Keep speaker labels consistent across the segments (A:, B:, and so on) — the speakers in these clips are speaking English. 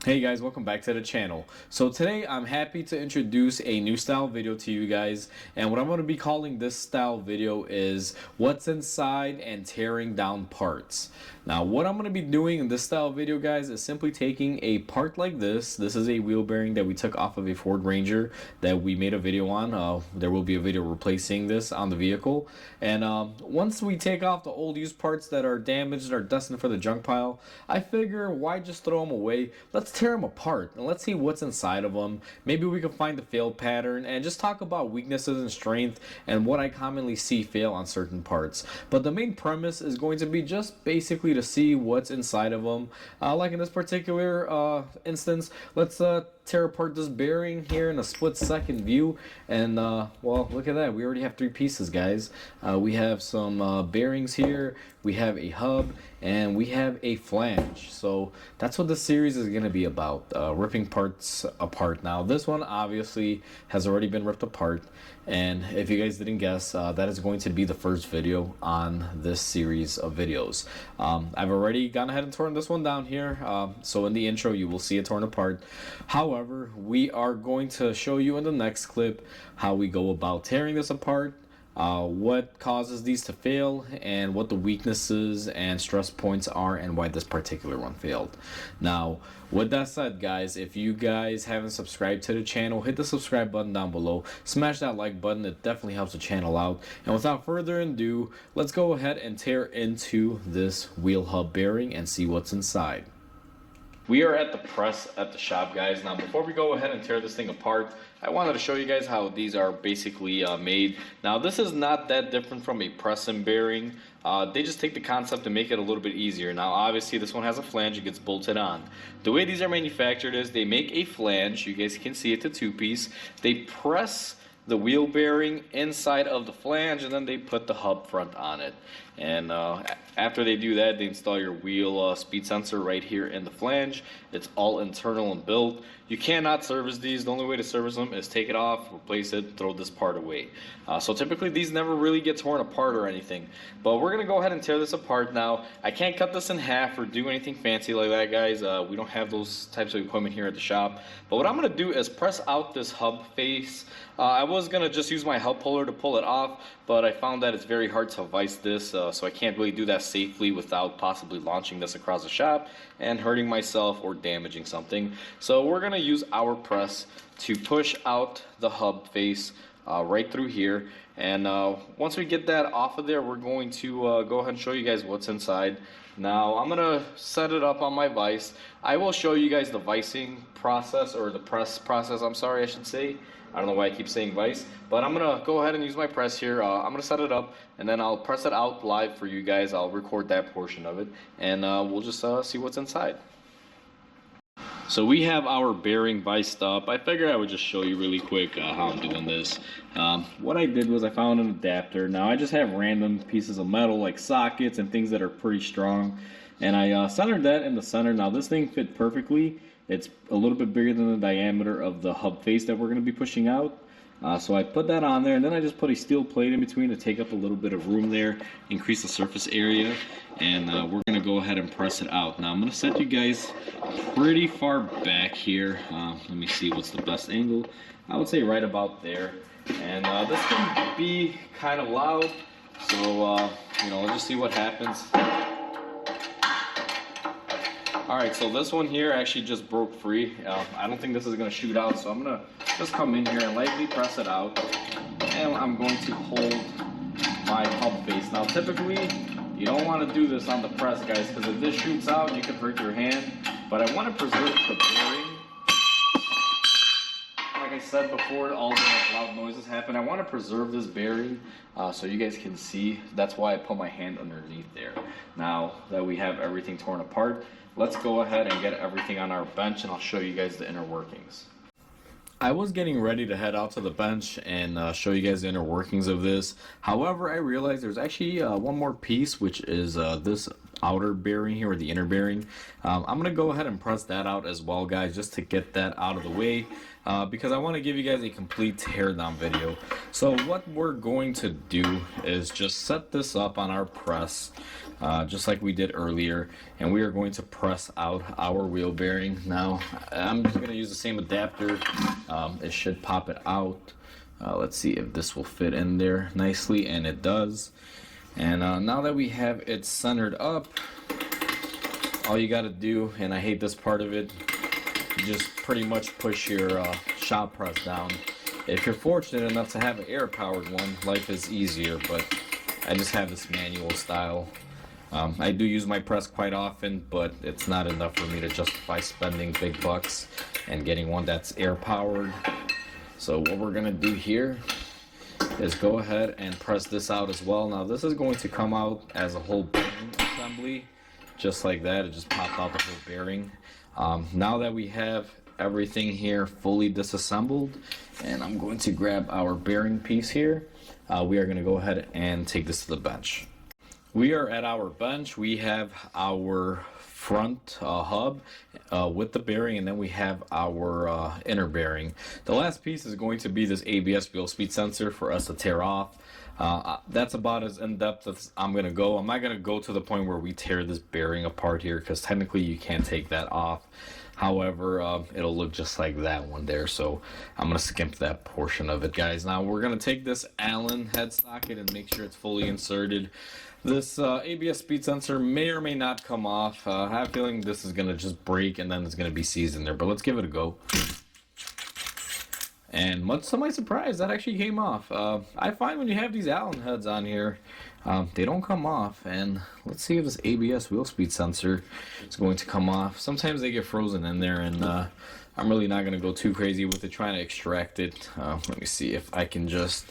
A: Hey guys, welcome back to the channel. So today I'm happy to introduce a new style video to you guys, and what I'm going to be calling this style video is what's inside and tearing down parts. Now what I'm going to be doing in this style video, guys, is simply taking a part like this. This is a wheel bearing that we took off of a Ford Ranger that we made a video on. There will be a video replacing this on the vehicle, and once we take off the old used parts that are damaged and are destined for the junk pile, I figure why just throw them away. Let's tear them apart and let's see what's inside of them. Maybe we can find the fail pattern and just talk about weaknesses and strength and what I commonly see fail on certain parts. But the main premise is going to be just basically to see what's inside of them. Like in this particular instance, let's tear apart this bearing here in a split-second view, and well, look at that. We already have three pieces, guys. We have some bearings here, we have a hub, and we have a flange. So that's what the series is going to be about, ripping parts apart. Now this one obviously has already been ripped apart, and if you guys didn't guess, that is going to be the first video on this series of videos. I've already gone ahead and torn this one down here, so in the intro you will see it torn apart. However, we are going to show you in the next clip how we go about tearing this apart, what causes these to fail, and what the weaknesses and stress points are, and why this particular one failed. Now, with that said, guys, if you guys haven't subscribed to the channel, hit the subscribe button down below, smash that like button. It definitely helps the channel out. And without further ado, let's go ahead and tear into this wheel hub bearing and see what's inside. We are at the press at the shop, guys. Now before we go ahead and tear this thing apart, I wanted to show you guys how these are basically made. Now this is not that different from a press and bearing. They just take the concept and make it a little bit easier. Now obviously this one has a flange, it gets bolted on. The way these are manufactured is they make a flange, you guys can see it's a two-piece. They press the wheel bearing inside of the flange, and then they put the hub front on it. And after they do that, they install your wheel speed sensor right here in the flange. It's all internal and built. You cannot service these. The only way to service them is take it off, replace it, throw this part away. So typically these never really get torn apart or anything. But we're gonna go ahead and tear this apart now. I can't cut this in half or do anything fancy like that, guys. We don't have those types of equipment here at the shop. But what I'm gonna do is press out this hub face. I was gonna just use my hub puller to pull it off, but I found that it's very hard to vise this, so I can't really do that safely without possibly launching this across the shop and hurting myself or damaging something. So we're gonna use our press to push out the hub face right through here, and once we get that off of there, we're going to go ahead and show you guys what's inside. Now I'm gonna set it up on my vise. I will show you guys the vising process, or the press process, I'm sorry, I should say. I don't know why I keep saying vise, but I'm gonna go ahead and use my press here. I'm gonna set it up, and then I'll press it out live for you guys. I'll record that portion of it, and we'll just see what's inside. So we have our bearing viced up. I figured I would just show you really quick how I'm doing this. What I did was I found an adapter. Now I just have random pieces of metal like sockets and things that are pretty strong, and I centered that in the center. Now this thing fit perfectly. It's a little bit bigger than the diameter of the hub face that we're going to be pushing out. So I put that on there, and then I just put a steel plate in between to take up a little bit of room there, increase the surface area, and we're going to go ahead and press it out. Now I'm going to set you guys pretty far back here. Let me see what's the best angle. I would say right about there. And this can be kind of loud, so you know, let's just see what happens. Alright, so this one here actually just broke free. I don't think this is going to shoot out, so I'm going to just come in here and lightly press it out. And I'm going to hold my hub face. Now typically, you don't want to do this on the press, guys, because if this shoots out, you can hurt your hand. But I want to preserve the bearing. Like I said before, all the loud noises happen. I want to preserve this bearing so you guys can see. That's why I put my hand underneath there. Now that we have everything torn apart, let's go ahead and get everything on our bench, and I'll show you guys the inner workings. I was getting ready to head out to the bench and show you guys the inner workings of this. However, I realized there's actually one more piece, which is this outer bearing here, or the inner bearing. I'm gonna go ahead and press that out as well, guys, just to get that out of the way, because I want to give you guys a complete teardown video. So what we're going to do is just set this up on our press, just like we did earlier, and we are going to press out our wheel bearing. Now I'm just going to use the same adapter. It should pop it out. Let's see if this will fit in there nicely, and it does. And now that we have it centered up, all you got to do, and I hate this part of it, you just pretty much push your shop press down. If you're fortunate enough to have an air powered one, life is easier, but I just have this manual style. I do use my press quite often, but it's not enough for me to justify spending big bucks and getting one that's air powered. So what we're gonna do here is go ahead and press this out as well. Now this is going to come out as a whole bearing assembly, just like that. It just popped out the whole bearing. Now that we have everything here fully disassembled, and I'm going to grab our bearing piece here, we are going to go ahead and take this to the bench. We are at our bench. We have our front hub with the bearing, and then we have our inner bearing. The last piece is going to be this ABS wheel speed sensor for us to tear off. That's about as in-depth as I'm going to go. I'm not going to go to the point where we tear this bearing apart here, because technically you can't take that off. However, it'll look just like that one there, so I'm going to skimp that portion of it, guys. Now we're going to take this Allen head socket and make sure it's fully inserted. This ABS speed sensor may or may not come off. I have a feeling this is going to just break and then it's going to be seized in there, but let's give it a go. And much to my surprise, that actually came off. I find when you have these Allen heads on here, they don't come off. And let's see if this ABS wheel speed sensor is going to come off. Sometimes they get frozen in there, and I'm really not going to go too crazy with it trying to extract it. Let me see if I can just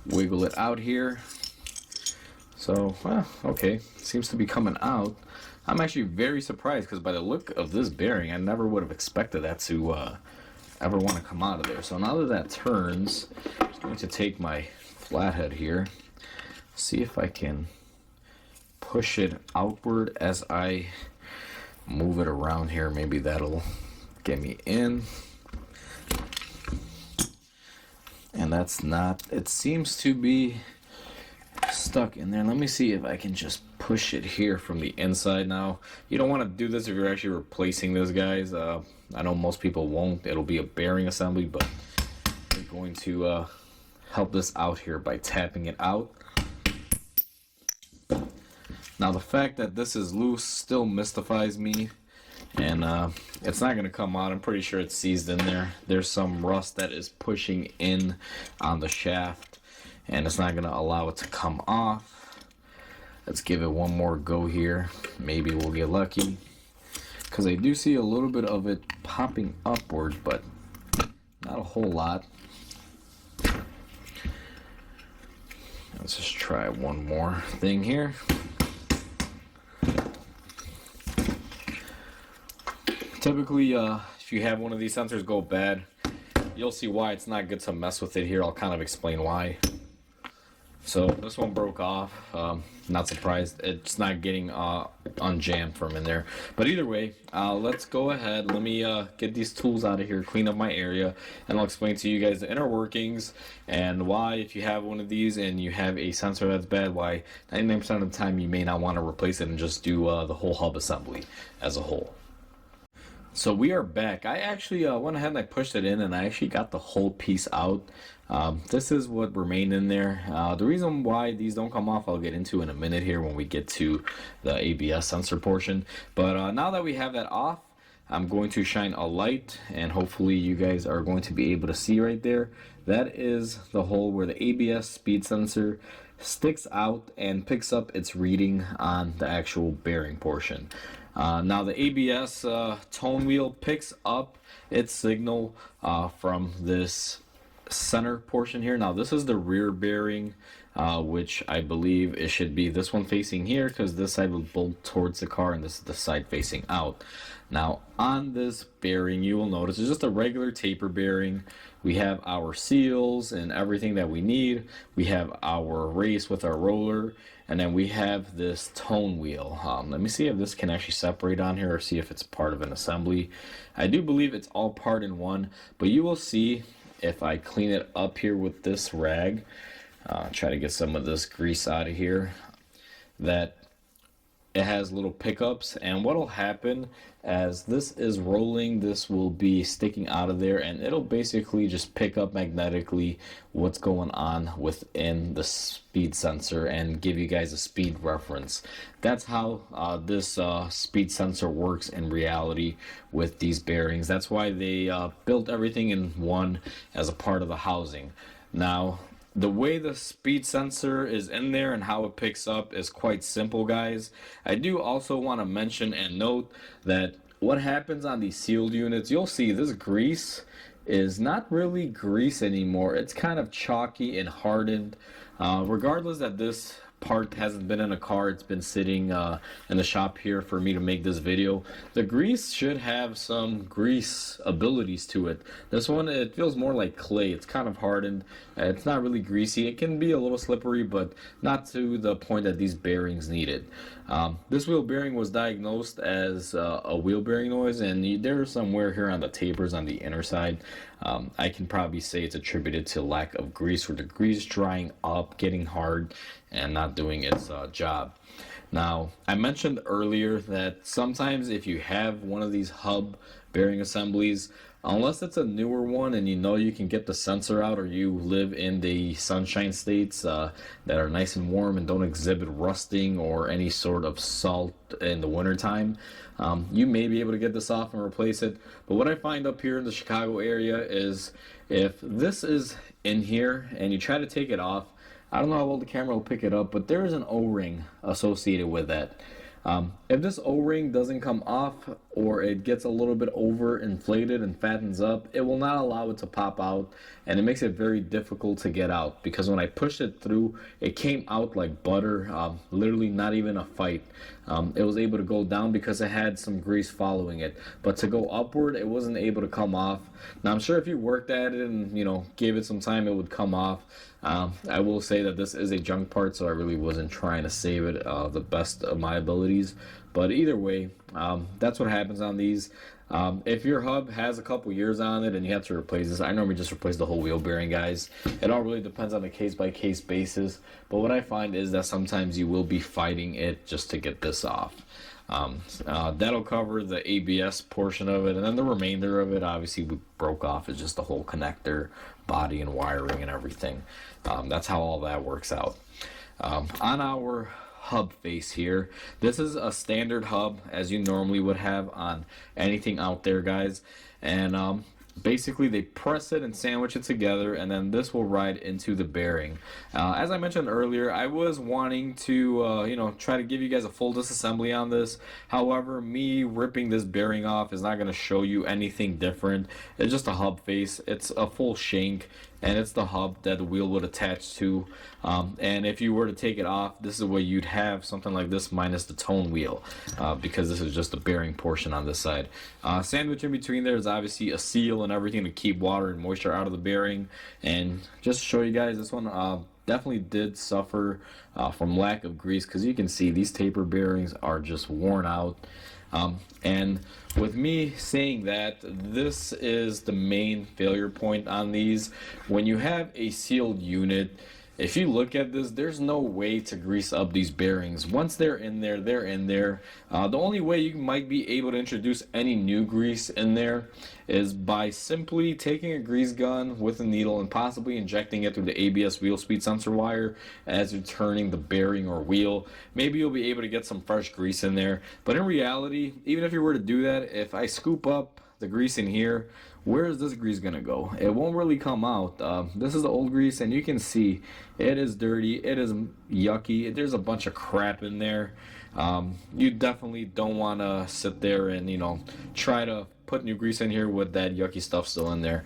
A: wiggle it out here. So, well, okay, seems to be coming out. I'm actually very surprised, because by the look of this bearing, I never would have expected that to ever want to come out of there. So now that that turns, I'm just going to take my flathead here, see if I can push it outward as I move it around here. Maybe that'll get me in. And that's not, it seems to be stuck in there. Let me see if I can just push it here from the inside. Now, you don't want to do this if you're actually replacing this, guys. I know most people won't. It'll be a bearing assembly, but we're going to help this out here by tapping it out. Now, the fact that this is loose still mystifies me, and it's not going to come out. I'm pretty sure it's seized in there. There's some rust that is pushing in on the shaft, and it's not going to allow it to come off. Let's give it one more go here. Maybe we'll get lucky, because I do see a little bit of it popping upward, but not a whole lot. Let's just try one more thing here. Typically, if you have one of these sensors go bad, you'll see why it's not good to mess with it here. I'll kind of explain why. So this one broke off. Not surprised. It's not getting unjammed from in there. But either way, let's go ahead. Let me get these tools out of here, clean up my area, and I'll explain to you guys the inner workings and why, if you have one of these and you have a sensor that's bad, why 99% of the time you may not want to replace it and just do the whole hub assembly as a whole. So we are back. I actually went ahead and I pushed it in, and I actually got the whole piece out. This is what remained in there. The reason why these don't come off, I'll get into in a minute here when we get to the ABS sensor portion. But now that we have that off, I'm going to shine a light, and hopefully you guys are going to be able to see right there. That is the hole where the ABS speed sensor sticks out and picks up its reading on the actual bearing portion. Now the ABS tone wheel picks up its signal from this center portion here. Now this is the rear bearing. which I believe it should be this one facing here, because this side will bolt towards the car and this is the side facing out. Now on this bearing, you will notice it's just a regular taper bearing. We have our seals and everything that we need. We have our race with our roller, and then we have this tone wheel. Let me see if this can actually separate on here, or see if it's part of an assembly. I do believe it's all part in one, but you will see if I clean it up here with this rag, try to get some of this grease out of here, that it has little pickups, and what'll happen as this is rolling, this will be sticking out of there, and it'll basically just pick up magnetically what's going on within the speed sensor and give you guys a speed reference. That's how this speed sensor works in reality with these bearings. That's why they built everything in one as a part of the housing. Now the way the speed sensor is in there and how it picks up is quite simple, guys. I do also want to mention and note that what happens on these sealed units, you'll see this grease is not really grease anymore. It's kind of chalky and hardened. Regardless that this part hasn't been in a car, it's been sitting in the shop here for me to make this video. The grease should have some grease abilities to it. This one, it feels more like clay. It's kind of hardened. It's not really greasy. It can be a little slippery, but not to the point that these bearings need it. This wheel bearing was diagnosed as a wheel bearing noise, and there's some wear here on the tapers on the inner side. I can probably say it's attributed to lack of grease, or the grease drying up, getting hard, and not doing its job. Now, I mentioned earlier that sometimes if you have one of these hub bearing assemblies, unless it's a newer one and you know you can get the sensor out, or you live in the sunshine states that are nice and warm and don't exhibit rusting or any sort of salt in the wintertime, you may be able to get this off and replace it. But what I find up here in the Chicago area is if this is in here and you try to take it off, I don't know how well the camera will pick it up, but there is an O-ring associated with that. If this O-ring doesn't come off, or it gets a little bit over inflated and fattens up, it will not allow it to pop out, and it makes it very difficult to get out, because when I pushed it through, it came out like butter, literally not even a fight. It was able to go down because it had some grease following it, but to go upward, it wasn't able to come off. Now I'm sure if you worked at it and gave it some time, it would come off. I will say that this is a junk part, so I really wasn't trying to save it the best of my abilities. But either way, that's what happens on these. If your hub has a couple years on it and you have to replace this, I normally just replace the whole wheel bearing, guys. It all really depends on a case-by-case basis. But what I find is that sometimes you will be fighting it just to get this off. That'll cover the ABS portion of it, and then the remainder of it, obviously, we broke off is just the whole connector, body, and wiring and everything. That's how all that works out. On our hub face here, this is a standard hub as you normally would have on anything out there, guys, and basically they press it and sandwich it together, and then this will ride into the bearing. As I mentioned earlier, I was wanting to try to give you guys a full disassembly on this. However, me ripping this bearing off is not going to show you anything different. It's just a hub face. It's a full shank, and it's the hub that the wheel would attach to. And if you were to take it off, this is where you'd have something like this minus the tone wheel, because this is just the bearing portion on this side. Sandwich in between there is obviously a seal and everything to keep water and moisture out of the bearing. And just to show you guys, this one definitely did suffer from lack of grease, because you can see these taper bearings are just worn out. And with me saying that, this is the main failure point on these. When you have a sealed unit, if you look at this, there's no way to grease up these bearings. Once they're in there, they're in there. The only way you might be able to introduce any new grease in there is by simply taking a grease gun with a needle and possibly injecting it through the ABS wheel speed sensor wire as you're turning the bearing or wheel. Maybe you'll be able to get some fresh grease in there. But in reality, even if you were to do that, if I scoop up the grease in here, where is this grease gonna go? It won't really come out. This is the old grease, and you can see it is dirty, it is yucky, there's a bunch of crap in there. You definitely don't want to sit there and try to put new grease in here with that yucky stuff still in there.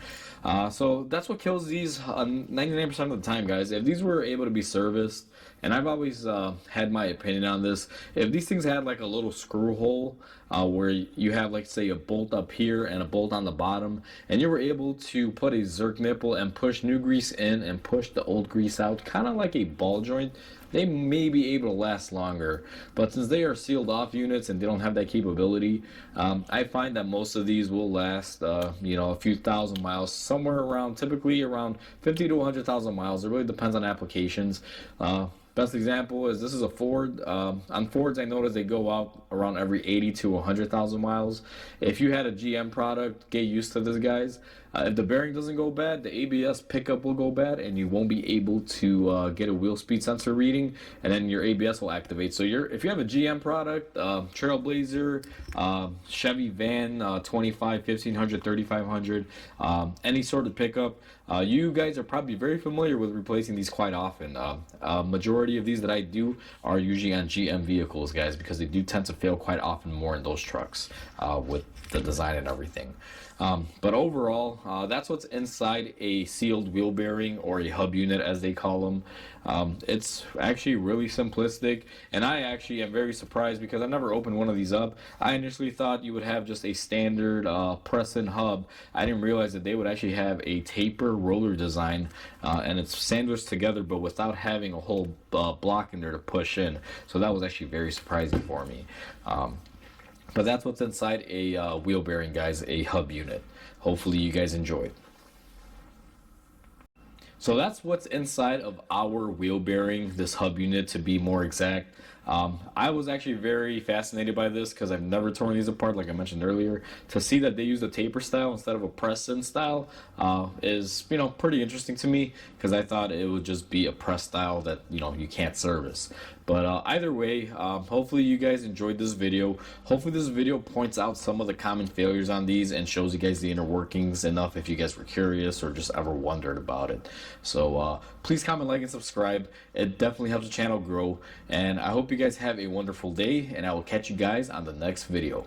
A: So that's what kills these 99% of the time, guys. If these were able to be serviced, and I've always had my opinion on this, if these things had like a little screw hole where you have, like, say, a bolt up here and a bolt on the bottom, and you were able to put a Zerk nipple and push new grease in and push the old grease out, kind of like a ball joint, they may be able to last longer. But since they are sealed off units and they don't have that capability, I find that most of these will last, you know, a few thousand miles, somewhere around, typically around 50 to 100,000 miles. It really depends on applications. Best example is this is a Ford. On Fords, I noticed they go out around every 80 to 100,000 miles. If you had a GM product, get used to this, guys. If the bearing doesn't go bad, the ABS pickup will go bad, and you won't be able to get a wheel speed sensor reading, and then your ABS will activate. So if you have a GM product, Trailblazer, Chevy Van, 25, 1500, 3500, any sort of pickup, you guys are probably very familiar with replacing these quite often. Majority of these that I do are usually on GM vehicles, guys, because they do tend to fail quite often more in those trucks with the design and everything. But overall, that's what's inside a sealed wheel bearing, or a hub unit as they call them. It's actually really simplistic, and I actually am very surprised because I never opened one of these up. I initially thought you would have just a standard press-in hub. I didn't realize that they would actually have a taper roller design, and it's sandwiched together but without having a whole block in there to push in. So that was actually very surprising for me. But that's what's inside a wheel bearing, guys, a hub unit. Hopefully you guys enjoyed. So that's what's inside of our wheel bearing, this hub unit to be more exact. I was actually very fascinated by this because I've never torn these apart, like I mentioned earlier. To see that they use a taper style instead of a press-in style is, you know, pretty interesting to me, because I thought it would just be a press style that, you know, you can't service. But either way, hopefully you guys enjoyed this video. Hopefully this video points out some of the common failures on these and shows you guys the inner workings enough if you guys were curious or just ever wondered about it. So please comment, like, and subscribe. It definitely helps the channel grow. And I hope you guys have a wonderful day, and I will catch you guys on the next video.